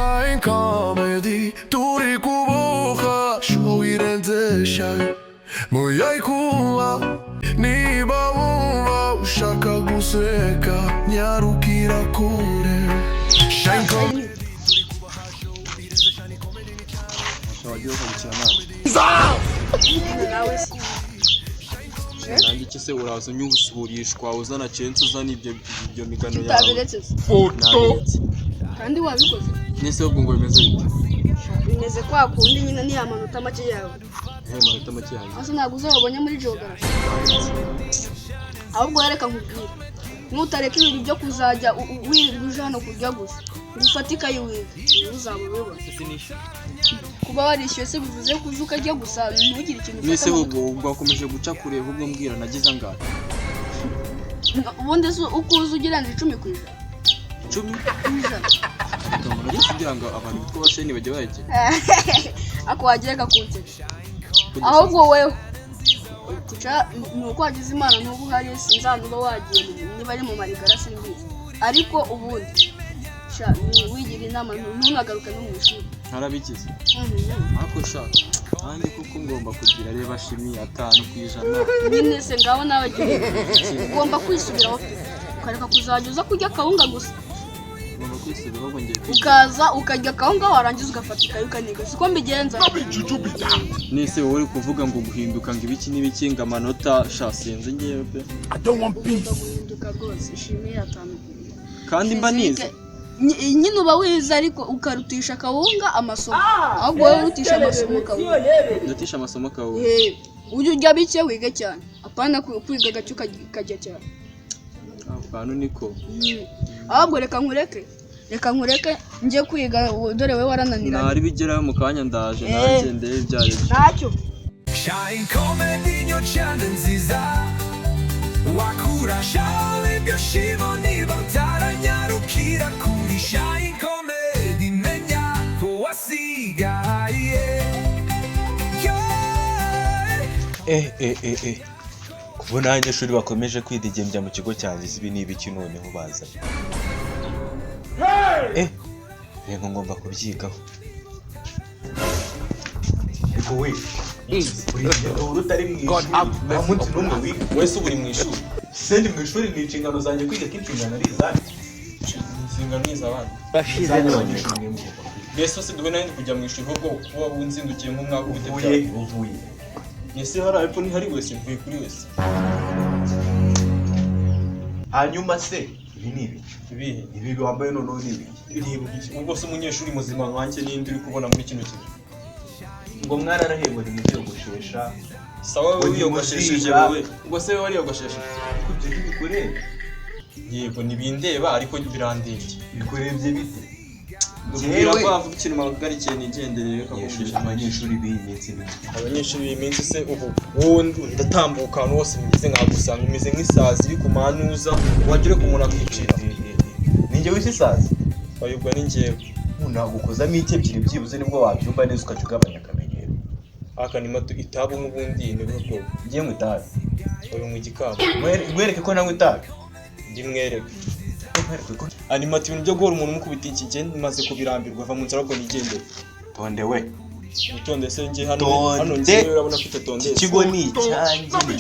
Shine comedy turi kuboha show irendesha moya kuwa niba wumva ushaka guseka nyarukira kure Shine comedy turi kubaha show irendesha ni comedy ni wagiye kwakira nawe nanjye kise uraza unyubusurishwa uzana cense uzana ibyo migano yawe foto kandi wabikoze nese ubwo ngo bimeze bite bimeze kwa kundi nyine ni amanota make yawe amanota make yawe ase ntabwo uzabonye muri geography ahubwo yareka nkubwira nutareka ibintu byo kuzajya wirirwa uje hano kurya gusa ufatika yiwe uzabubona kuba warishyuye se bivuze kuza ukajya gusa ntugire ikintu nese ubwo bakomeje guca kure ahubwo mbwira nagize ngaho ubundi ukuza ugira 10 ku ijana 10 kamara kugira ngo abantu bitwa basheni bajye baje ako wagireka kunseka ahubwo wewe kuca nuko wagize imana n'ubu hari sinzanuba wagiye niba ari mu marigara simbizi ariko ubundi sha wigira inama ntunagaruke no mu ishuri harabikize ako shaka kandi kuko ngomba kugira reba shimi 5 ku ijana nyine se ngaho nawe ugomba kwisubiraho ukareka kuzajya uza kurya kawunga gusa ngomba kwisubiraho ngo ngiye ukaza ukarya kawunga warangiza ugafatika ukaniga siko mbigenza nese wowe kuvuga ngo guhinduka ngo ibiki n'ibiki ngo amanota sha sinze ngiye pe I don't want peace guhinduka rwose ishimiye 5 kandi mba nize nyine uba wiza ariko ukarutisha kawunga amasomo ahubwo wowe urutisha amasomo kawunga ndatisha amasomo kawunga ujye urya bike wiga cyane apana kwiga gacyo kajya cyane abantu niko ahubwo reka nkureke ngiye kwiga dore we warananiranye nari bigerayo mu kanya ndaje nanjye ndebe ibyari ntacyo Shine comedy nyo channel nziza wakura shale byashimo niba utaranyarukira kuri Shine comedy menya ko wasigaye kubona abanyeshuri bakomeje kwidegembya mu kigo cyanjye ibi ni ibiki noneho baza rero ngomba kubyigaho we utari mu ishuri nta munsi n'umwe wiga wese uri mu ishuri sendi mu ishuri ni inshingano zanjye kwiga ko inshingano ari izanjye inshingano ni iz'abandi mbese se duwe nandi kujya mu ishuri ahubwo kuba unzindukiye nk'umwaka uvuye ese hari ariko ntihari wese mvuye kuri wese hanyuma se ibi ni ibihe ibi wambaye noneho ni ibi ubwo se umunyeshuri muzima nkanjye n'indi uri kubona muri kino kigo ngo mwararahembwe mu kwiyogoshesha sawa wowe wiyogoshesheje wowe ubwo se wowe wariyogoshesheje ibyo ntibikureba yego ntibindeba ariko birandebye bikurebye bite mbwira ko havuga ikintu magarikiye nigendereye abanyeshuri b'iminsi abanyeshuri b'iminsi se ubu wundi ndatambuka ahantu hose mugeze nkagusanga umeze nk'isazi iri ku manuza wagire ku muntu akicira ninjye wise isazi bayubwa ni njyewe nagukozamo iki ebyiri byibuze nibwo wabyumva neza ukajya ugabanya akamenyero aka ni mato itabu nk'ubundi ni bwo ngiye mu itabi uri mu gikamba mwereke ko nanywa itabi ndi mwereke animata ibintu byo guhora umuntu mukubita iki maze kubirambirwa va mu nzira ahubwo nigendere tonde we utonde se njye hano njye urabona mfite tonde ikigo ni icyanjye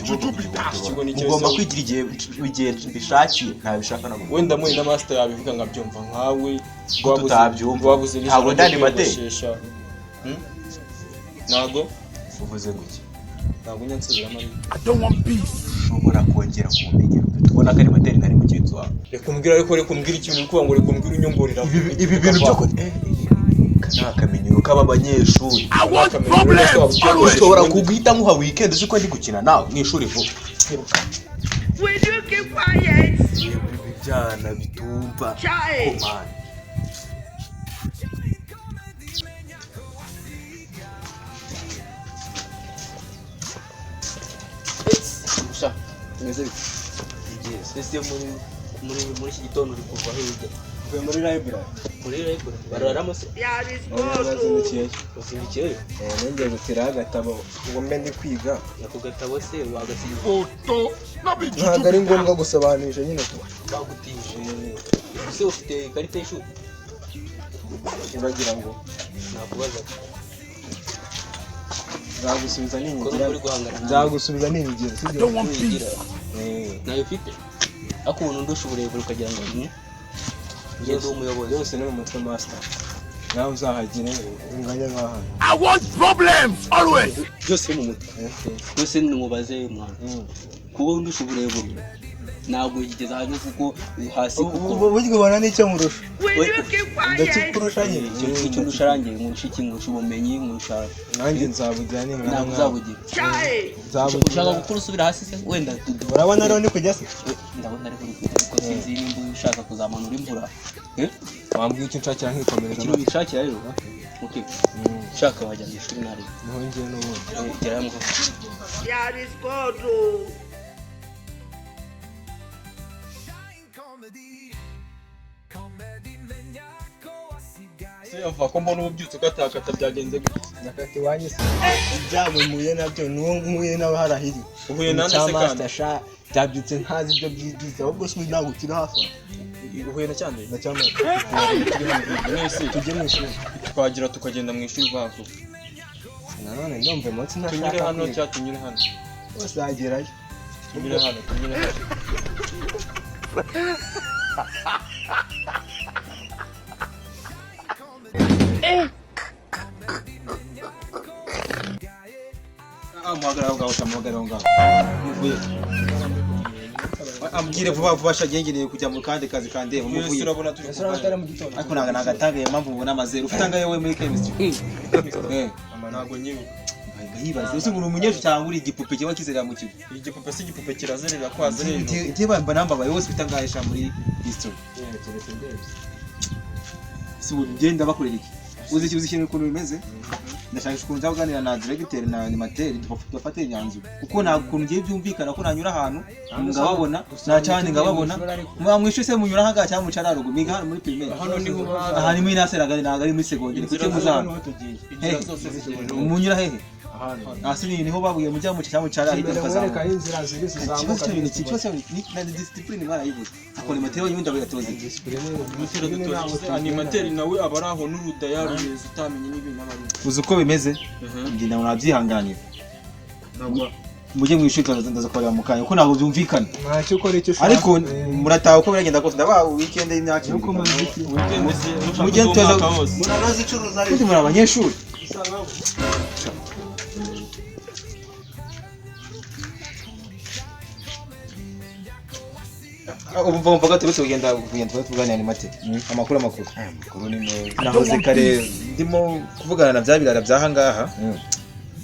ikigo ni ugomba kwigira igihe bishakiye ntabishaka na gutya wenda muri na master yabivuga ngabyumva nkawe wabuze ntabwo ndani mateye ntago uvuze guki ntabwo nyansubiramo I don't want peace ushobora kongera kumenya tubona ko ari materi ntari mugenzi wawe reka umbwira ikintu kuvuga ngo reka umbwira unyongorera ibi bintu byo nta kamenyero k'aba banyeshuri ushobora kuguhita nkuha weekend uzi ko ndi gukina nawe mu ishuri vuba ibyana bitumva komanda tumeze bite ese muri iki gitondo uri kuva hirya uvuye muri library bararamo se uzindukiyeyo nongeye gutira agatabo ngo mbe ndi kwiga ako gatabo se wagasize foto ntabwo ari ngombwa gusobanurisha nyine bagutije ese ufite ikarita y'ishuri uragira ngo nakubaza nzagusubiza ko n'inyigira uri guhangana nzagusubiza n'inyigira I don't want peace. nayo ufite ariko umuntu ndusha uburebure ukagira ngo ni njye ndi umuyobozi yose ni mu mutwe master nawe uzahagire unganya nk'ahantu I want problems always. byose mu mutwe byose numubaze mwana kuba ndusha uburebure ntabwo yigeze hano kuko hasi kuko buryo ubona n'icyo murusha ndakikurusha nyine icyo ndusha arangiye nkurusha iki nkurusha ubumenyi nkurusha nanjye nzabugira ningana ntabwo uzabugira ushaka gukora usubira hasi se wenda urabona rero ni kujya se ndabona ari kuri kuko sinzi nimba ushaka kuzamanura imvura wambwiye icyo nshakira nkikomereza ikintu wishakira rero okay ushaka wajya mu ishuri nari niho ngiye n'ubundi gerayo ngo se avuga ko mbona ububyutse ugatakata byagenze gute nakati wanyise ibyago muye nabyo nuwo nkuye nawe harahiri uhuye nande se kandi byabyutse ntazi ibyo byigize ahubwo se ntabwo kiri hafi uhuye na cyane ndacyamwe mwese tujye mu ishuri twagira tukagenda mu ishuri baho nanone ndumva umunsi tunyure ntashaka hano cyangwa tunyure hano bose agerayo tunyure hano muhagarara ngaho utamuhagarara ngaho muvuye ambwire vuba vuba shagengereye kujya mu kandi kazi kandeba muvuye urabona turi mu gitondo ariko nagatangaye impamvu ubona amazeru ufite angahe wowe muri chemistry ntabwo nyibuka yibaze ese uri umunyeshuri cyangwa uri igipupe kiba kizerera mu kigo igipupe si igipupe kirazerera kwazerera njye bamba nambabaye wose ufite angahe sha muri history si ugenda bakorera iki uzi ikintu ukuntu bimeze ndashaka ukuntu nzaganira na directeur na animateur dufate imyanzuro kuko nta kuntu ngiye byumvikana ko nanyura ahantu ngababona na cyane ngababona mwamwishe se munyura hanga cyangwa mucararugo miga hano muri primaire hano niho aha ni muri naseraga ntago ari muri secondaire kuko muzana munyura hehe asini niho babuye mujya mu cyangwa mucarari Mwereka inzira ziri zizamuka. ikibazo ni na discipline mwarayibuze akora imatero y'undi abatoze animateur nawe aba araho n'uruda yarumeze utamenye n'ibintu abari uzi uko bimeze njye nawe nabyihanganira mujye mu ishuri ndaza kubareba mu kanya kuko ntabwo byumvikana Ntacyo ukora icyo ushaka. ariko murataha uko biragenda kose ndabaha weekend y'imyaka Nuko muziki. mujye tuza murazicuruza ariko muri abanyeshuri ubu mvuga tubese kugenda tuganira ni mate amakuru amakuru ni meza nahoze kare ndimo kuvugana na bya birara byahangaha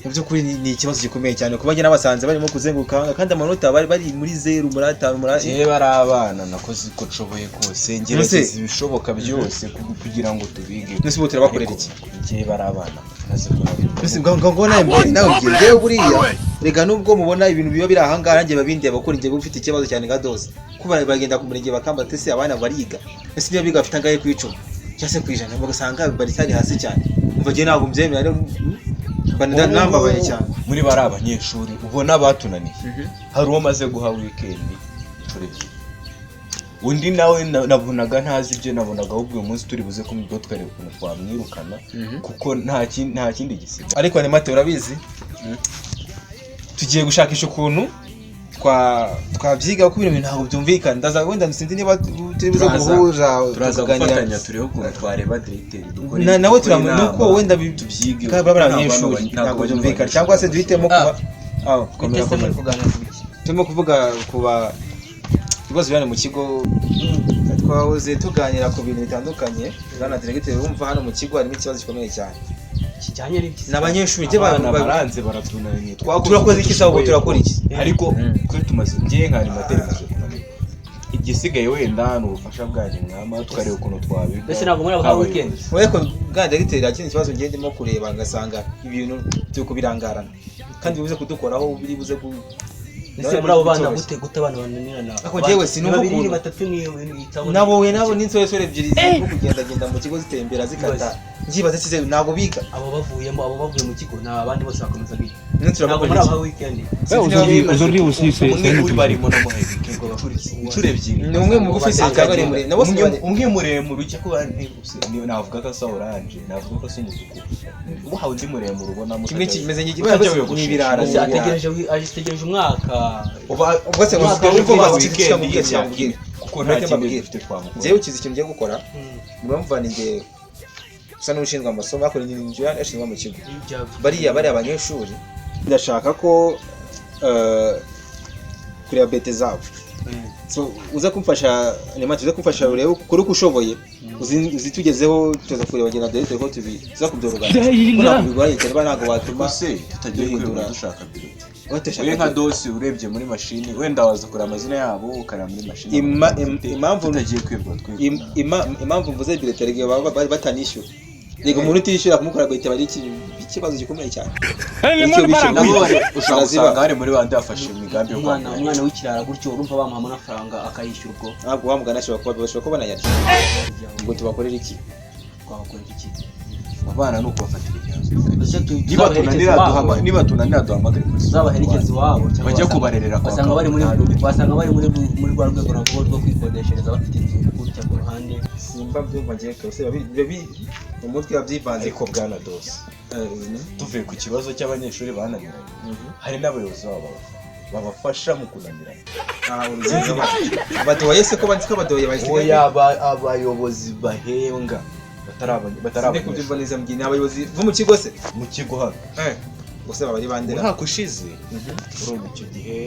mu by'ukuri ni ikibazo gikomeye cyane kuba njye nabasanze barimo kuzenguruka kandi amanota bari muri 0 muri 5 muri jewe bari abana nakoze uko nshoboye kose ngerageza ibishoboka byose kugira ngo tubige nese bo turabakorera iki jewe bari abana naze kurabira nese ngo nawe ngiye buriya rega nubwo mubona ibintu biba biri ahangaha njye babindi abakora njye ufite ikibazo cyane gadoze kuba bagenda ku murenge bakamba tese abana bariga ese niyo biga afite angaye kwicuma cyase kwijana bagasanga bari cyari hasi cyane umva je ntabwo mbyemera rero nambabaye cyane muri bari abanyeshuri ubona batunaniye hari uwo maze guha weekend inshuro ebyiri undi nawe nabonaga ntazi ibyo nabonaga ahubwo uyu munsi turi buze kumubwo twereka ukuntu twamwirukana kuko nta kindi gisiga ariko ni mate urabizi tugiye gushakisha ukuntu twabyiga kuko ibintu ntabwo byumvikana ndaza wenda sinzi niba turibuze guhuza turaza gufatanya turebe ukuntu twareba directeur nawe turamenya nuko wenda tubyige kandi abanyeshuri ntabwo byumvikana cyangwa se duhitemo kuba turimo kuvuga kuba ibibazo biri mu kigo twahoze tuganira ku bintu bitandukanye bwana directeur wumva hano mu kigo harimo ikibazo gikomeye cyane kijyanye n'abanyeshuri baranze baratunaniye turakoze iki sabo turakora iki ariko kuri tumaze ngiye nka animateur igisigaye wenda n'ubufasha bwanyu mwama tukareba ukuntu twabiga mbese ntabwo muri aba weekend weko bwana directeur yakindi kibazo ngiye ndimo kureba ngasanga ibintu byo kubirangarana kandi bibuze kudukoraho biri buze ku ese muri abo bana gute abana bananirana ako jewe sinumva babiri batatu ni nabo n'insoresore ebyiri zirimo kugendagenda mu kigo zitembera zikata ngibaze size ntabwo biga abo bavuye mu kigo nta abandi bose bakomeza biga Ntabwo muri aba weekend Aujourd'hui aussi, c'est umwe une uri autre barimo no muhe weekend inshuro ebyiri ni umwe mu gufi cyangwa ari muri nabo umwe muremure ujya kuba navuga ko asa orange navuga ko asa umutuku ubu hawe undi muremure ubona mu kimwe kimeze nk'igibara n'ibirara ategereje umwaka ubwo se umva weekend cyangwa kuko nta kintu gifite twamukora njyewe ukizi ikintu ngiye gukora murumvana njye usa n'ushinzwe amasomo akora inzu yashinzwe mu kigo bariya abanyeshuri ndashaka ko kureba bete zabo so uza kumfasha nyuma tuze kumfasha urebe kuri uko ushoboye uzitugezeho tuza kureba genda dore ko tuza kubyoroga kuna bigwaye cyane ntabwo watuma se tutagiye kwihura dushaka birote we nka dosi urebye muri mashini wenda waza kureba amazina yabo ukareba muri mashini impamvu tutagiye kwirwa impamvu mvuze birote rege baba batanishyura yego umuntu utishyura kumukora guhita bari ikibazo gikomeye cyane ushobora gusanga hari muri bande yafashe imigambi yo umwana w'ikirara gutyo urumva bamuha amafaranga akayishyura ubwo ntabwo wamugana bashobora kuba banayarya ngo tubakorere iki twabakorera iki abana ni ukubafatira imyanzuro niba tunanira duhamagare tuzabaherekeza iwabo bajya kubarerera kwa basanga bari muri rwa rwego rwo kwikodeshereza bafite inzu gutya ku ruhande simba byumva ngiye kose bibi mu mutwe yabyivanze ariko bwana dose tuvuye ku kibazo cy'abanyeshuri bananiranye hari n'abayobozi babo babafasha mu kunanirana abadoye se ko bandika abadoye bahise abayobozi bahembwa bataraboneza mugini abayobozi bo mu kigo se mu kigo hano gusa bari bandera nta kushize uri mu cyo gihe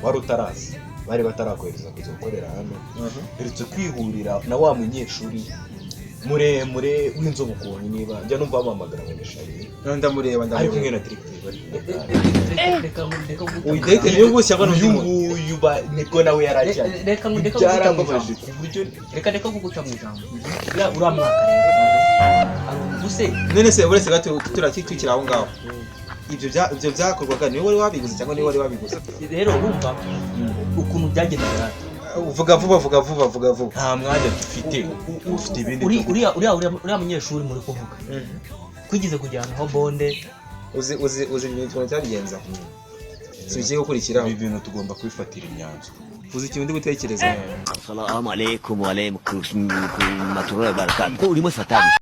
wari utarazi bari batarakohereza kuza gukorera hano herutse kwihurira na wa munyeshuri muremure w'inzobe ukuntu niba njya numva bamamagara ngo nishanye ndamureba ari kumwe na directeur bari uyidete niyo gushya bano uyu nibwo nawe yaracyanye reka kuguca mu ijambo uriya mwaka rero use none se uretse gato turakikira aho ngaho ibyo byakorwaga niwe wari wabiguze cyangwa niwe wari wabiguze rero urumva ukuntu byagendaga vuga vuba nta mwanya dufite ibindi uriya munyeshuri muri kuvuga kwigize kujyana aho bonde uzi ibintu twabigenza si ugiye gukurikiraho ibi bintu tugomba kubifatira imyanzuro uzi ikintu ndi gutekereza Assalamu alaikum wa alaikum barakatuh urimo satani